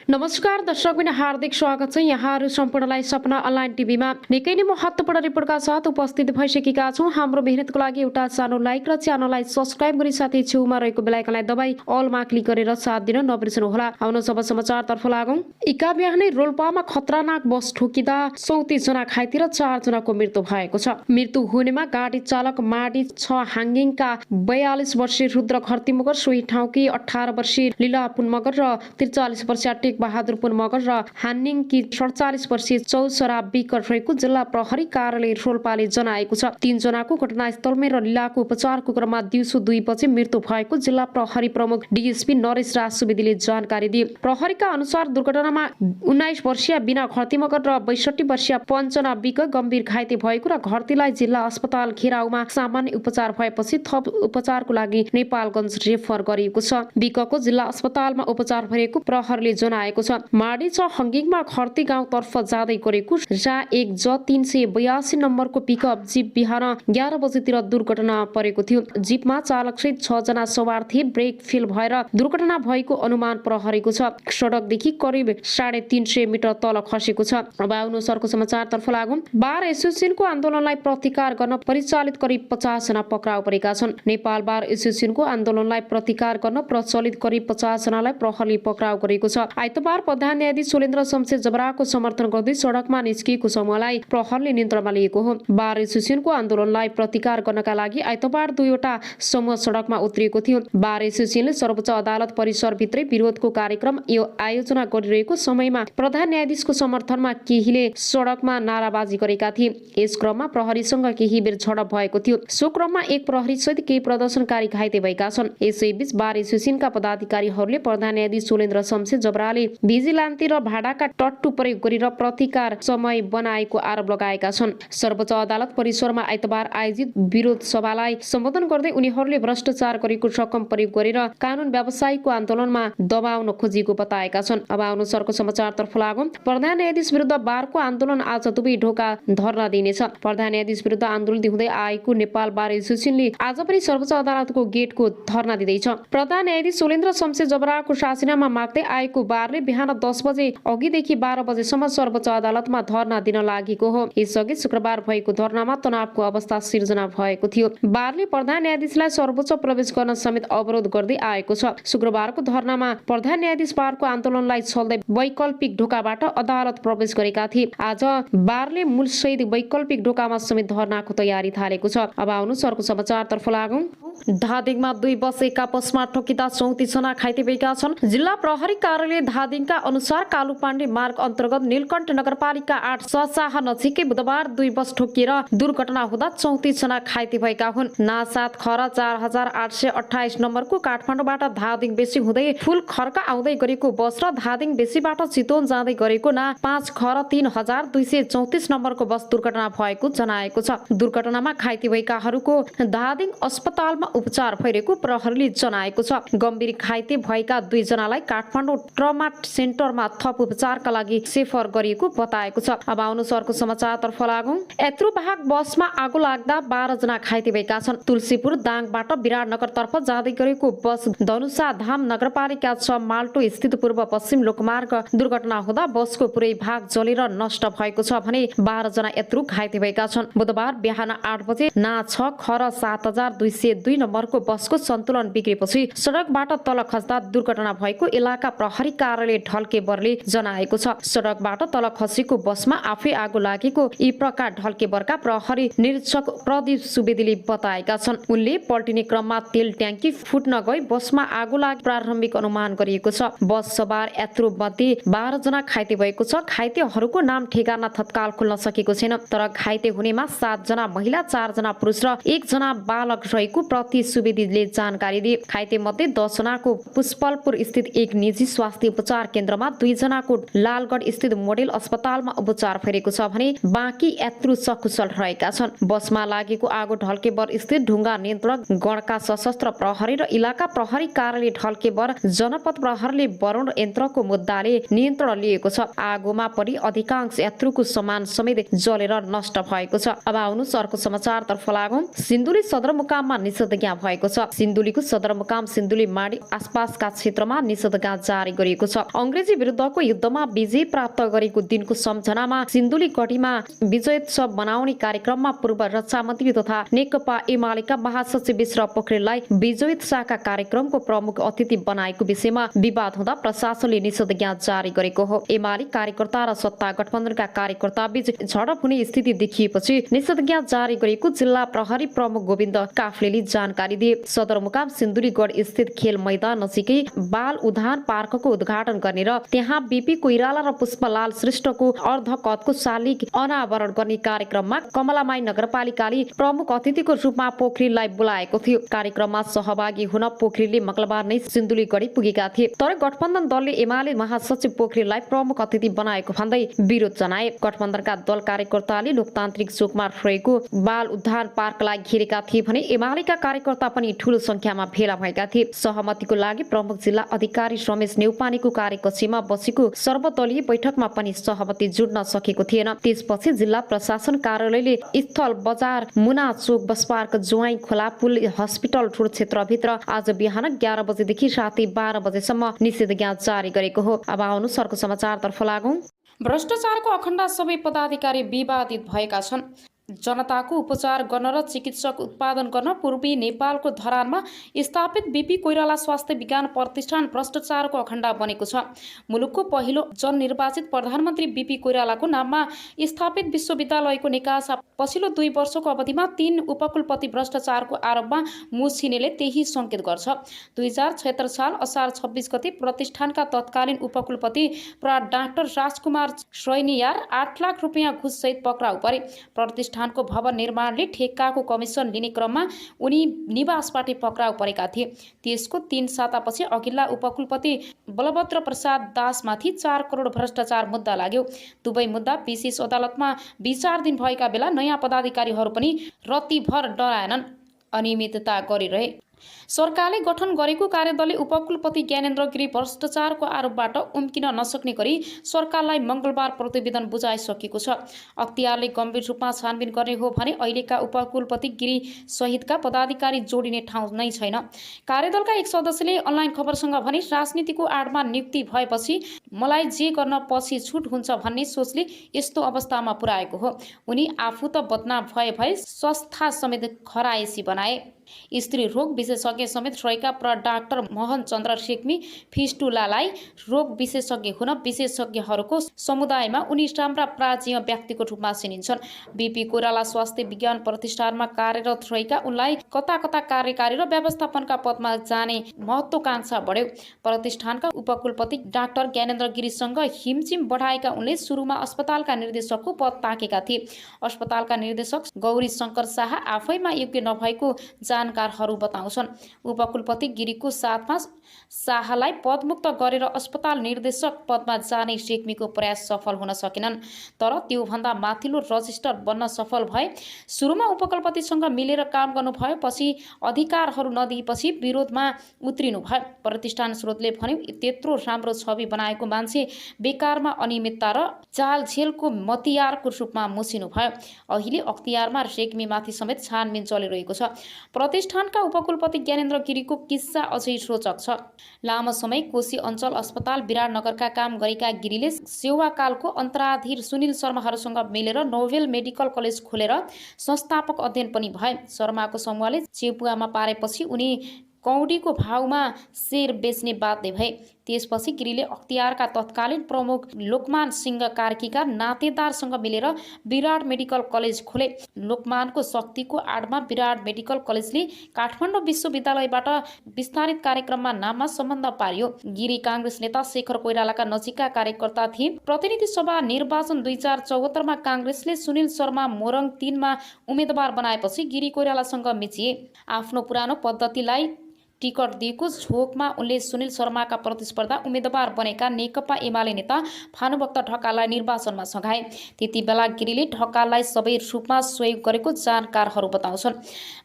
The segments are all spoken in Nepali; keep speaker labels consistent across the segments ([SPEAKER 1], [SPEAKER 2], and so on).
[SPEAKER 1] नमस्कार दर्शकबिन हार्दिक स्वागत छ। यहाँहरु सम्पूर्णलाई सपना अनलाइन टिभीमा निकै नै महत्त्वपूर्ण रिपोर्टका साथ उपस्थित भइसकेका छौं। हाम्रो मेहनतको लागि एउटा सानो लाइक र च्यानललाई सब्स्क्राइब गरी साथै छेउमा रहेको बेल आइकनलाई दबाई अलमा क्लिक गरेर साथ दिन नबिर्सनु होला। आउनु सब समाचारतर्फ लागौं। इका बिहानै रोल्पामा खतरनाक बस ठोकिँदा 34 जना घाइते र 4 जनाको मृत्यु भएको छ। मृत्यु हुनेमा गाडी चालक माडी 6 हाङगिङका 42 वर्षीय रुद्र खर्ती मगर, सोही ठाउँकी 18 वर्षीय लीला पुन मगर र 43 वर्षीय टेक बहादुर पुन मगर र हान्निङकी 47 वर्षीय चौसरा विकट रहेको जिल्ला प्रहरी कार्यालय रोल्पाले जनाएको छ। 3 जनाको घटनास्थलमै र लीलाको उपचारको क्रममा दिउँसो 2 बजे मृत्यु भएको जिल्ला प्रहरी प्रमुख डीएसपी नरेश राज सुवेदीले जानकारी दिए। प्रहरीका अनुसार दुर्घटनामा 19 वर्षीय बिना खर्ती मगर र 62 वर्षीय पञ्चना विक गम्भीर घाइते भएको र घर्तीलाई जिल्ला अस्पताल खेराउमा सामान्य उपचार भएपछि थप उपचारको लागि नेपालगञ्ज रेफर गरिएको छ। विकको जिल्ला अस्पतालमा उपचार भएको प्रहरीले जनाएको छ। माडी 6 हङ्गिङमा खर्ती गाउँतर्फ जाँदै गरेको रा 1 ज 382 नम्बरको पिकअप जीप बिहान 11 बजेतिर दुर्घटना परेको थियो। जीपमा चालकसहित 6 जना सवार थिए। ब्रेक फेल भएर दुर्घटना भएको अनुमान प्रहरीको छ। सडकदेखि करिब 350 मिटर तल खसेको छ। अब आउनु सरको समाचारतर्फ लागौं। बार एसोसिएसनको आन्दोलनलाई प्रतिकार गर्न परिचालित करिब 50 जना पक्राउ परेका छन्। नेपाल बार एसोसिएसनको आन्दोलनलाई प्रतिकार गर्न प्रचलित करिब 50 जनालाई प्रहरीले पक्राउ गरेको छ। आइतबार प्रधान न्यायाधीश सुलेन्द्र शमशेर जबराको समर्थन गर्दै सडकमा निस्किएको समूहलाई प्रहरीले नियन्त्रणमा लिएको हो। बार एसोसिएसनको आन्दोलनलाई प्रतिकार गर्नका लागि आइतबार 2 वटा समूह सडकमा उत्रिएको थियो। बार एसोसिएसनले सर्वोच्च अदालत परिसरभित्रै विरोधको कार्यक्रम आयोजना गरिरहेको समयमा प्रधान न्यायाधीशको समर्थनमा केहीले सडकमा नाराबाजी गरेका थिए। यस क्रममा प्रहरीसँग केही बेर झडप भएको थियो। सो क्रममा एक प्रहरी सहित केही प्रदर्शनकारी घाइते भएका छन्। यसैबीच बार एसोसिएसनका पदाधिकारीहरूले प्रधान न्यायाधीश सुलेन्द्र शमशेर जबराले भिजिलान्ती र भाडाका टट्टु प्रयोग गरेर प्रतिकार समय बनाएको आरोप लगाएका छन्। सर्वोच्च अदालत परिसरमा आइतबार आयोजित विरोध सभालाई सम्बोधन गर्दै उनीहरूले भ्रष्टाचार गरेको रकम प्रयोग गरेर कानून व्यवसायीको आन्दोलनमा दबाउन खोजेको बताएका छन्। अब आउनु सरको समाचारतर्फ लागौं। प्रधान न्यायाधीश विरुद्ध बारको आन्दोलन आज दुवै ढोका धर्ना दिनेछ। प्रधान न्यायाधीश विरुद्ध आन्दोलन दिँदै आएको नेपाल बार एसोसिएसनले आज पनि सर्वोच्च अदालतको गेटको धर्ना दिँदैछ। प्रधान न्यायाधीश सुलेन्द्र शमशेर जबराको राजीनामा माग्दै आएको बारले बिहान 10 बजे अघिदेखि 12 बजेसम्म सर्वोच्च अदालतमा धर्ना दिन लागेको हो। यसअघि शुक्रबार भएको धर्नामा तनावको अवस्था सिर्जना भएको थियो। बारले प्रधान न्यायाधीशलाई सर्वोच्च प्रवेश गर्न समेत अवरोध गर्दै आएको छ। शुक्रबारको धर्नामा प्रधान न्यायाधीश बारको आन्दोलनलाई छल्दै वैकल्पिक ढोकाबाट अदालत प्रवेश गरेका थिए। आज बारले मूल सहित वैकल्पिक ढोकामा समेत धर्नाको तयारी थालेको छ। अब आउनु सरको समाचारतर्फ लागौं। धादिङमा 2 बस एक आपसमा ठोकिँदा 34 जना घाइते भएका छन्। जिल्ला प्रहरी कार्यालय धादिङका अनुसार कालुपाण्डे मार्ग अन्तर्गत नीलकण्ठ नगरपालिका 8 ससाह नजिकै बुधबार 2 बस ठोकिएर दुर्घटना हुँदा 34 जना घाइते भएका हुन्। ना7 खर 4828 नम्बरको काठमाडौँबाट धादिङ बेसी हुँदै फुल खर्का आउँदै गरेको बस र धादिङ बेसीबाट चितवन जाँदै गरेको ना5 खर 3234 नम्बरको बस दुर्घटना भएको जनाएको छ। दुर्घटनामा घाइते भएकाहरूको धादिङ अस्पतालमा उपचार भइरहेको प्रहरीले जनाएको छ। गम्भीर घाइते भएका 2 जनालाई काठमाडौँ ट्रमा सेन्टरमा थप उपचारका लागि रेफर गरिएको बताएको छ। अब आउनु सरको समाचारतर्फ लागौं। यात्रुवाहक बसमा आगो लाग्दा 12 जना घाइते भएका छन्। तुलसीपुर दाङबाट विराटनगरतर्फ जाँदै गरेको बस धनुषा धाम नगरपालिका 6 माल्टो स्थित पूर्व पश्चिम लोकमार्ग दुर्घटना हुँदा बसको पुरै भाग जलेर नष्ट भएको छ भने 12 जना यात्रु घाइते भएका छन्। बुधबार बिहान 8 बजे ना6 खर 7202 नम्बरको बसको सन्तुलन बिग्रेपछि सडकबाट तल खस्दा दुर्घटना भएको इलाका प्रहरी कार्यालय ढल्केबरले जनाएको छ। सडकबाट तल खसेको बसमा आफै आगो लागेको यी प्रकार ढल्केबरका प्रहरी निरीक्षक प्रदीप सुवेदीले बताएका छन्। उनले पल्टिने क्रममा तेल ट्याङ्की फुट्न गई बसमा आगो लागे प्रारम्भिक अनुमान गरिएको छ। बस सवार यात्रु मध्ये 12 जना घाइते भएको छ। घाइतेहरूको नाम ठेगाना तत्काल खुल्न सकेको छैन। तर घाइते हुनेमा 7 जना महिला, 4 जना पुरुष र 1 जना बालक रहेको प्रति सुवेदीले जानकारी दिए। घाइते मध्ये 10 जनाको पुष्पलपुर स्थित एक निजी स्वास्थ्य उपचार केन्द्रमा, 2 जनाको लालगढ स्थित मोडेल अस्पतालमा उपचार भइरहेको छ भने बाँकी यात्रु सकुशल रहेका छन्। बसमा लागेको आगो ढल्केबर स्थित ढुङ्गा नियन्त्रण गणका सशस्त्र प्रहरी र इलाका प्रहरी कार्यालय ढल्केबर जनपद प्रहरीले वरुण यन्त्रको मुद्दाले नियन्त्रण लिएको छ। आगोमा परि अधिकांश यात्रुको सामान समेत जलेर नष्ट भएको छ। अब आउनु सरको समाचारतर्फ लागौं। सिन्धुली सदरमुकाममा निषेधाज्ञा भएको छ। सिन्धुलीको सदरमुकाम सिन्धुली माडी आसपासका क्षेत्रमा निषेधाज्ञा जारी गरिएको छ। छ। अंग्रेजी विरुद्धको युद्धमा विजय प्राप्त गरेको दिनको सम्झनामा सिन्धुलीगढीमा विजयोत्सव मनाउने कार्यक्रममा पूर्व रक्षा मन्त्री तथा नेकपा एमालेका महासचिव विश्व पोखरेललाई विजयोत्सवका कार्यक्रमको प्रमुख अतिथि बनाएको विषयमा विवाद हुँदा प्रशासनले निषेधाज्ञा जारी गरेको हो। एमाले कार्यकर्ता र सत्ता गठबन्धनका कार्यकर्ता बीच झडप हुने स्थिति देखिएपछि निषेधाज्ञा जारी गरेको जिल्ला प्रहरी प्रमुख गोविन्द काफ्लेले जानकारी दिए। सदरमुकाम सिन्धुलीगढ स्थित खेल मैदान नजिकै बाल उद्यान पार्कको उद्घाटन गर्ने र त्यहाँ बीपी कोइराला र पुष्पलाल श्रेष्ठको अर्धकदको शालिग अनावरण गर्ने कार्यक्रममा कमलामाई नगरपालिकाले प्रमुख अतिथिको रूपमा पोखरेललाई बोलाएको थियो। कार्यक्रममा सहभागी हुन पोखरेलले मंगलबार नै सिन्धुलीगढी पुगेका थिए, तर गठबन्धन दलले एमाले महासचिव पोखरेललाई प्रमुख अतिथि बनाएको भन्दै विरोध जनाए। गठबन्धनका दल कार्यकर्ताले लोकतान्त्रिक चोकमा रहेको बाल उद्यान पार्कलाई घेरेका थिए भने एमालेका कार्यकर्ता पनि ठूलो संख्यामा भेला भएका थिए। सहमतिको लागि प्रमुख जिल्ला अधिकारी रमेश नेउपानेको कार्यकक्षमा बसेको सर्वदलीय बैठकमा पनि सहमति जुट्न सकेको थिएन। त्यसपछि जिल्ला प्रशासन कार्यालयले स्थल बजार मुना चोक बस पार्क जुवाई खोला पुल हस्पिटल रोड क्षेत्रभित्र आज बिहान 11 बजेदेखि राति 12 बजेसम्म निषेधाज्ञा जारी गरेको हो। अब आउनुहोस् अर्को समाचारतर्फ लागौं। भ्रष्टाचारको अखण्ड सबै पदाधिकारी विवादित भएका छन्। जनताको उपचार गर्न र चिकित्सक उत्पादन गर्न पूर्वी नेपालको धरानमा स्थापित बीपी कोइराला स्वास्थ्य विज्ञान प्रतिष्ठान भ्रष्टाचारको अखण्ड बनेको छ। मुलुकको पहिलो जननिर्वाचित प्रधानमन्त्री बीपी कोइरालाको नाममा स्थापित विश्वविद्यालयको निकासा पछिल्लो 2 वर्षको अवधिमा 3 उपकुलपति भ्रष्टाचारको आरोपमा मुछिनेले त्यही संकेत गर्छ। 2076 साल असार 26 गते प्रतिष्ठानका तत्कालीन उपकुलपति प्रा डाक्टर राजकुमार श्रैनियार 8 लाख रुपियाँ घुससहित पक्राउ परे। प्रतिष्ठानको भवन निर्माणले ठेक्काको कमिसन लिने क्रममा उनी निवासबाट पक्राउ परेका थिए। त्यसको 3 सातापछि अघिल्ला उपकुलपति बलभद्र प्रसाद दासमाथि 4 करोड भ्रष्टाचार मुद्दा लाग्यो। दुवै मुद्दा विशेष अदालतमा विचाराधीन भएका बेला नयाँ पदाधिकारीहरू पनि रत्तिभर डराएनन्, अनियमितता गरिरहे। सरकारले गठन गरेको कार्यदलले उपकुलपति ज्ञानेन्द्र गिरी भ्रष्टाचारको आरोपबाट उम्किन नसक्ने गरी सरकारलाई मंगलबार प्रतिवेदन बुझाइसकेको छ। अख्तियारले गम्भीर रूपमा छानबिन गर्ने हो भने अहिलेका उपकुलपति गिरी सहितका पदाधिकारी जोडिने ठाउँ नै छैन। कार्यदलका एक सदस्यले अनलाइन खबरसँग भने राजनीतिको आडमा नियुक्ति भएपछि मलाई जे गर्न पछि छुट हुन्छ भन्ने सोचले यस्तो अवस्थामा पुर्याएको हो। उनी आफू त बदनाम भए संस्था समेत खराएसी बनाए। स्त्री रोग विशेषज्ञ समेत रहेका प्र डाक्टर मोहन चन्द्र रेग्मी फिस्टुलालाई रोग विशेषज्ञ हुन विशेषज्ञहरूको समुदायमा उनी राम्रा प्राचीन व्यक्तिको रूपमा चिनिन्छन्। बीपी कोइराला स्वास्थ्य विज्ञान प्रतिष्ठानमा कार्यरत रहेका उनलाई कता कता कार्यकारी र व्यवस्थापनका पदमा जाने महत्त्वाकांक्षा बढ्यो। प्रतिष्ठानका उपकुलपति डाक्टर ज्ञानेन्द्र गिरीसँग हिमचिम बढाएका उनले सुरुमा अस्पतालका निर्देशकको पद ताकेका थिए। अस्पतालका निर्देशक गौरी शंकर शाह आफैमा योग्य नभएको जानकारहरू बताउँछन्। उपकुलपति गिरीको साथमा शाहलाई पदमुक्त गरेर अस्पताल निर्देशक पदमा जाने रेग्मीको प्रयास सफल हुन सकेनन्, तर त्योभन्दा माथिल्लो रजिस्टर बन्न सफल भए। सुरुमा उपकुलपतिसँग मिलेर काम गर्नुभयो, पछि अधिकारहरू नदिएपछि विरोधमा उत्रिनु भयो। प्रतिष्ठान स्रोतले भन्यो त्यत्रो राम्रो छवि बनाएको मान्छे बेकारमा अनियमितता र जालझेलको मतियारको रूपमा मुछिनु भयो। अहिले अख्तियारमा रेग्मीमाथि समेत छानबिन चलिरहेको छ। प्रतिष्ठानका उपकुलपति ज्ञानेन्द्र गिरीको किस्सा अझै रोचक छ। लामो समय कोशी अञ्चल अस्पताल विराटनगरका काम गरेका गिरीले सेवाकालको अन्तराधीर सुनिल शर्माहरूसँग मिलेर नोभेल मेडिकल कलेज खोलेर संस्थापक अध्ययन पनि भए। शर्माको समूहले चेपुवामा पारेपछि उनी कौडीको भावमा शेर बेच्ने बाध्य भए। त्यसपछि गिरीले अख्तियारका तत्कालीन प्रमुख लोकमान सिंह कार्कीका नातेदारसँग मिलेर विराट मेडिकल कलेज खोले। लोकमानको शक्तिको आडमा विराट मेडिकल कलेजले काठमाडौँ विश्वविद्यालयबाट विस्तारित कार्यक्रममा नाममा सम्बन्ध पारियो। गिरी काङ्ग्रेस नेता शेखर कोइरालाका नजिकका कार्यकर्ता थिए। प्रतिनिधि सभा निर्वाचन 2074 मा काङ्ग्रेसले सुनिल शर्मा मोरङ 3 मा उम्मेदवार बनाएपछि गिरी कोइरालासँग मिचिए। आफ्नो पुरानो पद्धतिलाई टिकट दिएको झोकमा उनले सुनिल शर्माका प्रतिस्पर्धा उम्मेदवार बनेका नेकपा एमाले नेता भानुभक्त ढकाललाई निर्वाचनमा सघाए। त्यति बेला गिरीले ढकाललाई सबै रूपमा सहयोग गरेको जानकारहरू बताउँछन्।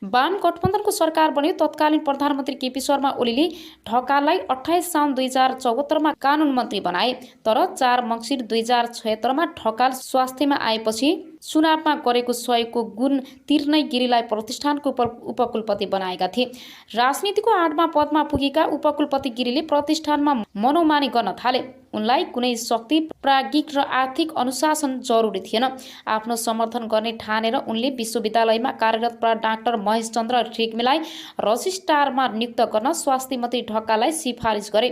[SPEAKER 1] वाम गठबन्धनको सरकार बन्यो। तत्कालीन प्रधानमन्त्री केपी शर्मा ओलीले ढकाललाई 28 साउन 2074 मा कानुन मन्त्री बनाए, तर 4 मङ्सिर 2076 मा ढकाल स्वास्थ्यमा आएपछि
[SPEAKER 2] चुनावमा गरेको सहयोगको गुण तिर्नै गिरीलाई प्रतिष्ठानको उपकुलपति बनाएका थिए। राजनीतिको आडमा पदमा पुगेका उपकुलपति गिरीले प्रतिष्ठानमा मनोमानी गर्न थाले। उनलाई कुनै शक्ति, प्राज्ञिक र आर्थिक अनुशासन जरुरी थिएन। आफ्नो समर्थन गर्ने ठानेर उनले विश्वविद्यालयमा कार्यरत डाक्टर महेश चन्द्र रेग्मीलाई रजिस्ट्रारमा नियुक्त गर्न स्वास्थ्य मन्त्री ढकाललाई सिफारिस गरे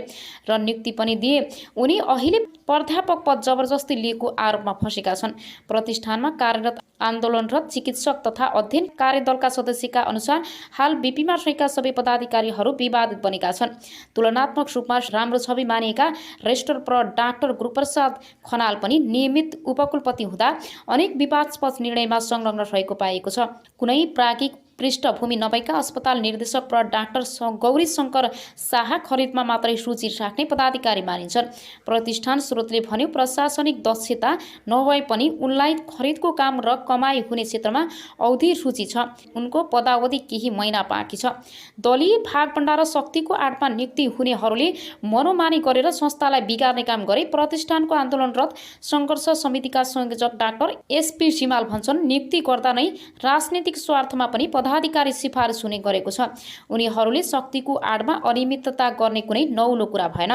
[SPEAKER 2] र नियुक्ति पनि दिए। उनी अहिले प्राध्यापक पद जबरजस्ती लिएको आरोपमा फँसेका छन्। प्रतिष्ठानमा कार्यरत आन्दोलनरत चिकित्सक तथा अध्ययन कार्यदलका सदस्यका अनुसार हाल बीपीमा रहेका सबै पदाधिकारीहरू विवादित बनेका छन्। तुलनात्मक रूपमा राम्रो छवि मानिएका रेजिस्ट्रार डाक्टर गुरुप्रसाद खनाल पनि नियमित उपकुलपति हुँदा अनेक विवादास्पद निर्णयमा संलग्न रहेको पाइएको छ। कुनै प्राज्ञिक पृष्ठभूमि नभएका अस्पताल निर्देशक डाक्टर गौरी शङ्कर शाह खरिदमा मात्रै रुचि राख्ने पदाधिकारी मानिन्छन्। प्रतिष्ठान स्रोतले भन्यो प्रशासनिक दक्षता नभए पनि उनलाई खरिदको काम र कमाई हुने क्षेत्रमा औधी रुचि छ। उनको पदावधि केही महिना बाँकी छ। दलीय भागभण्डा र शक्तिको आडमा नियुक्ति हुनेहरूले मनोमानी गरेर संस्थालाई बिगार्ने काम गरे। प्रतिष्ठानको आन्दोलनरत सङ्घर्ष समितिका संयोजक डाक्टर एसपी सिमाल भन्छन् नियुक्ति गर्दा नै राजनीतिक स्वार्थमा पनि पदाधिकारी सिफारिस हुने गरेको छ। उनीहरूले शक्तिको आडमा अनियमितता गर्ने कुनै नौलो कुरा भएन।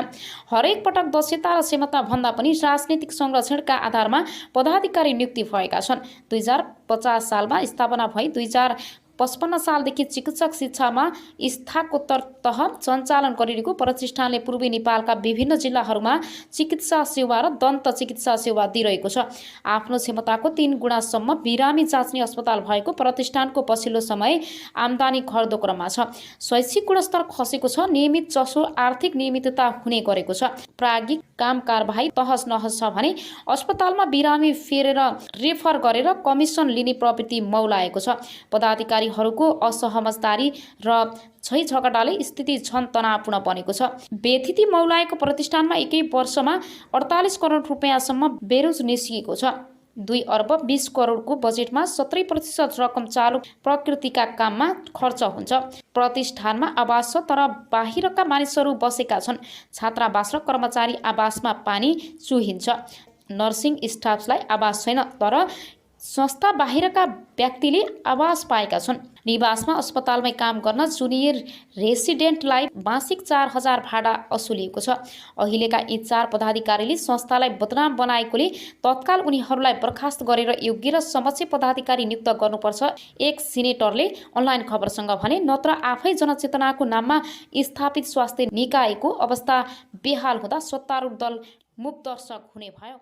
[SPEAKER 2] हरेक पटक दक्षता र क्षमता भन्दा पनि राजनीतिक संरक्षणका आधारमा पदाधिकारी नियुक्ति भएका छन्। 2050 सालमा स्थापना भई 2055 सालदेखि चिकित्सक शिक्षामा स्नातकोत्तर तह सञ्चालन गरिरहेको प्रतिष्ठानले पूर्वी नेपालका विभिन्न जिल्लाहरूमा चिकित्सा सेवा र दन्त चिकित्सा सेवा दिइरहेको छ। आफ्नो क्षमताको 3 गुणासम्म बिरामी जाँच्ने अस्पताल भएको प्रतिष्ठानको पछिल्लो समय आम्दानी घट्दो क्रममा छ। शैक्षिक गुणस्तर खसेको छ। नियमित जसो आर्थिक नियमितता हुने गरेको छ। प्राज्ञिक काम कारबाही तहस नहस छ भने अस्पतालमा बिरामी फेरेर रेफर गरेर कमिसन लिने प्रवृत्ति मौलाएको छ। पदाधिकारीहरूको असहमतदारी र झैझगडाले स्थिति झन तनावपूर्ण बनेको छ। बेथिति मौलाएको प्रतिष्ठानमा एकै वर्षमा 48 करोड रुपियाँसम्म बेरोज निस्किएको छ। 2 अर्ब 20 करोडको बजेटमा 17% रकम चालु प्रकृतिका काममा खर्च हुन्छ। प्रतिष्ठानमा आवास छ तर बाहिरका मानिसहरू बसेका छन्। छात्रावास र कर्मचारी आवासमा पानी चुहिन्छ। नर्सिङ स्टाफलाई आवास छैन तर संस्था बाहिरका व्यक्तिले आवास पाएका छन्। निवासमा अस्पतालमै काम गर्न जुनियर रेसिडेन्टलाई मासिक 4000 भाडा असुलिएको छ। अहिलेका यी 4 पदाधिकारीले संस्थालाई बदनाम बनाएकोले तत्काल उनीहरूलाई बर्खास्त गरेर योग्य र समक्ष पदाधिकारी नियुक्त गर्नुपर्छ। एक सिनेटरले अनलाइन खबरसँग भने नत्र आफै जनचेतनाको नाममा स्थापित स्वास्थ्य निकायको अवस्था बेहाल हुँदा सत्तारूढ दल मूकदर्शक हुने भयो।